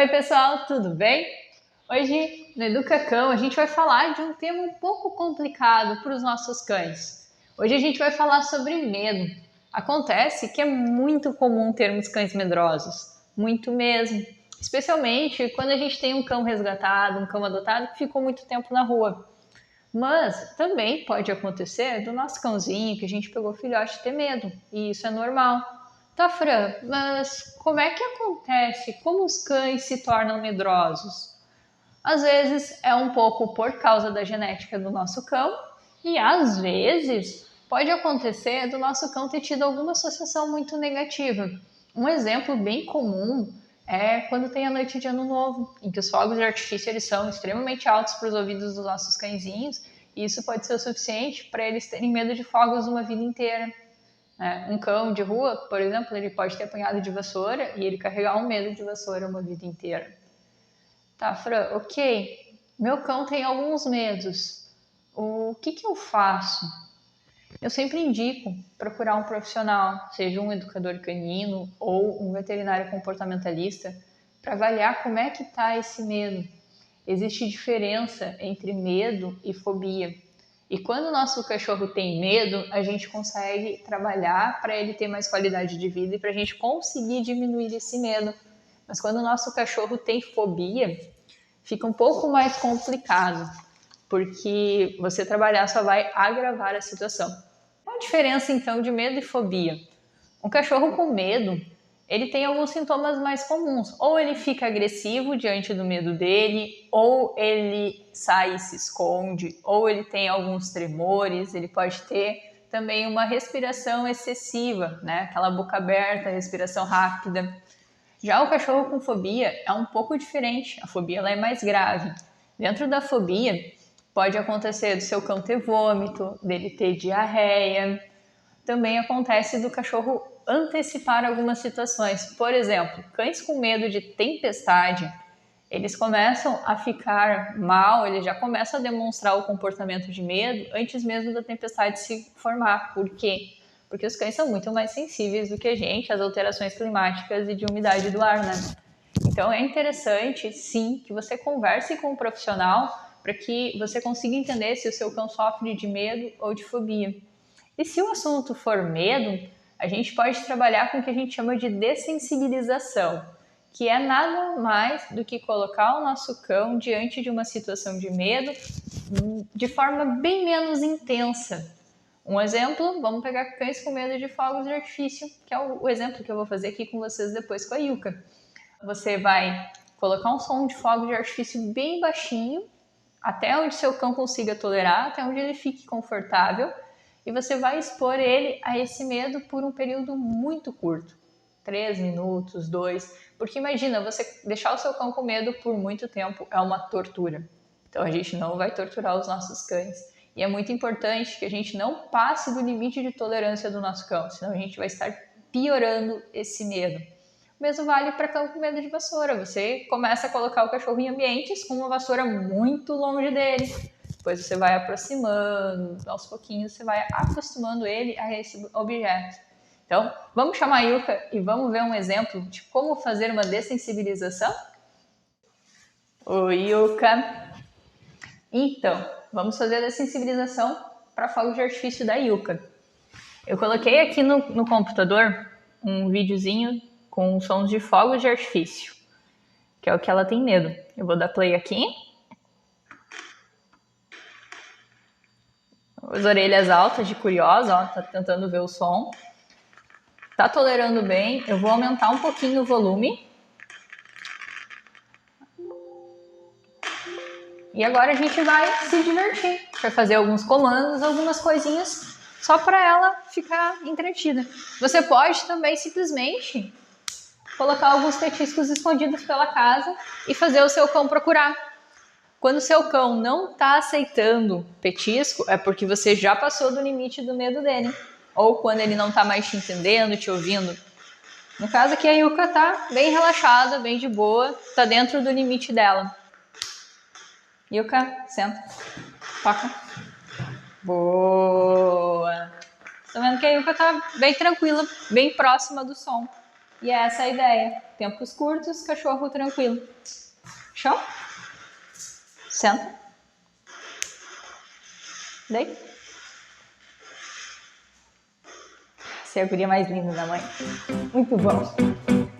Oi pessoal, tudo bem? Hoje no Educacão a gente vai falar de um tema um pouco complicado para os nossos cães. Hoje a gente vai falar sobre medo. Acontece que é muito comum termos cães medrosos, muito mesmo. Especialmente quando a gente tem um cão resgatado, um cão adotado que ficou muito tempo na rua. Mas também pode acontecer do nosso cãozinho que a gente pegou filhote ter medo, e isso é normal. Tá, Fran, mas como é que acontece? Como os cães se tornam medrosos? Às vezes é um pouco por causa da genética do nosso cão, e às vezes pode acontecer do nosso cão ter tido alguma associação muito negativa. Um exemplo bem comum é quando tem a noite de Ano Novo, em que os fogos de artifício eles são extremamente altos para os ouvidos dos nossos cãezinhos, e isso pode ser o suficiente para eles terem medo de fogos uma vida inteira. Um cão de rua, por exemplo, ele pode ter apanhado de vassoura e ele carregar um medo de vassoura uma vida inteira. Tá, Fran, ok, meu cão tem alguns medos. O que eu faço? Eu sempre indico procurar um profissional, seja um educador canino ou um veterinário comportamentalista, para avaliar como é que está esse medo. Existe diferença entre medo e fobia. E quando o nosso cachorro tem medo, a gente consegue trabalhar para ele ter mais qualidade de vida e para a gente conseguir diminuir esse medo. Mas quando o nosso cachorro tem fobia, fica um pouco mais complicado, porque você trabalhar só vai agravar a situação. Qual a diferença então de medo e fobia? Um cachorro com medo, ele tem alguns sintomas mais comuns. Ou ele fica agressivo diante do medo dele, ou ele sai e se esconde, ou ele tem alguns tremores, ele pode ter também uma respiração excessiva, né? Aquela boca aberta, respiração rápida. Já o cachorro com fobia é um pouco diferente, a fobia ela é mais grave. Dentro da fobia, pode acontecer do seu cão ter vômito, dele ter diarreia. Também acontece do cachorro antecipar algumas situações. Por exemplo, cães com medo de tempestade, eles começam a ficar mal, eles já começam a demonstrar o comportamento de medo antes mesmo da tempestade se formar. Por quê? Porque os cães são muito mais sensíveis do que a gente às alterações climáticas e de umidade do ar, né? Então é interessante, sim, que você converse com um profissional para que você consiga entender se o seu cão sofre de medo ou de fobia. E se o assunto for medo, a gente pode trabalhar com o que a gente chama de dessensibilização, que é nada mais do que colocar o nosso cão diante de uma situação de medo de forma bem menos intensa. Um exemplo, vamos pegar cães com medo de fogos de artifício, que é o exemplo que eu vou fazer aqui com vocês depois com a Yuka. Você vai colocar um som de fogo de artifício bem baixinho, até onde seu cão consiga tolerar, até onde ele fique confortável, e você vai expor ele a esse medo por um período muito curto, 3 minutos, 2, porque imagina, você deixar o seu cão com medo por muito tempo é uma tortura. Então a gente não vai torturar os nossos cães. E é muito importante que a gente não passe do limite de tolerância do nosso cão, senão a gente vai estar piorando esse medo. O mesmo vale para cão com medo de vassoura. Você começa a colocar o cachorro em ambientes com uma vassoura muito longe dele. Depois você vai aproximando, aos pouquinhos você vai acostumando ele a esse objeto. Então, vamos chamar a Yuka e vamos ver um exemplo de como fazer uma dessensibilização? Oi, Yuka! Então, vamos fazer a dessensibilização para fogo de artifício da Yuka. Eu coloquei aqui no computador um videozinho com sons de fogos de artifício, que é o que ela tem medo. Eu vou dar play aqui. As orelhas altas de curiosa, ó, tá tentando ver o som. Tá tolerando bem. Eu vou aumentar um pouquinho o volume. E agora a gente vai se divertir. Vai fazer alguns comandos, algumas coisinhas, só para ela ficar entretida. Você pode também simplesmente colocar alguns petiscos escondidos pela casa e fazer o seu cão procurar. Quando o seu cão não está aceitando petisco, é porque você já passou do limite do medo dele. Ou quando ele não está mais te entendendo, te ouvindo. No caso aqui, a Yuka está bem relaxada, bem de boa, está dentro do limite dela. Yuka, senta. Toca. Boa! Tá vendo que a Yuka está bem tranquila, bem próxima do som. E é essa a ideia. Tempos curtos, cachorro tranquilo. Show? Senta. Daí. Você é a guria mais linda da mãe. Muito bom.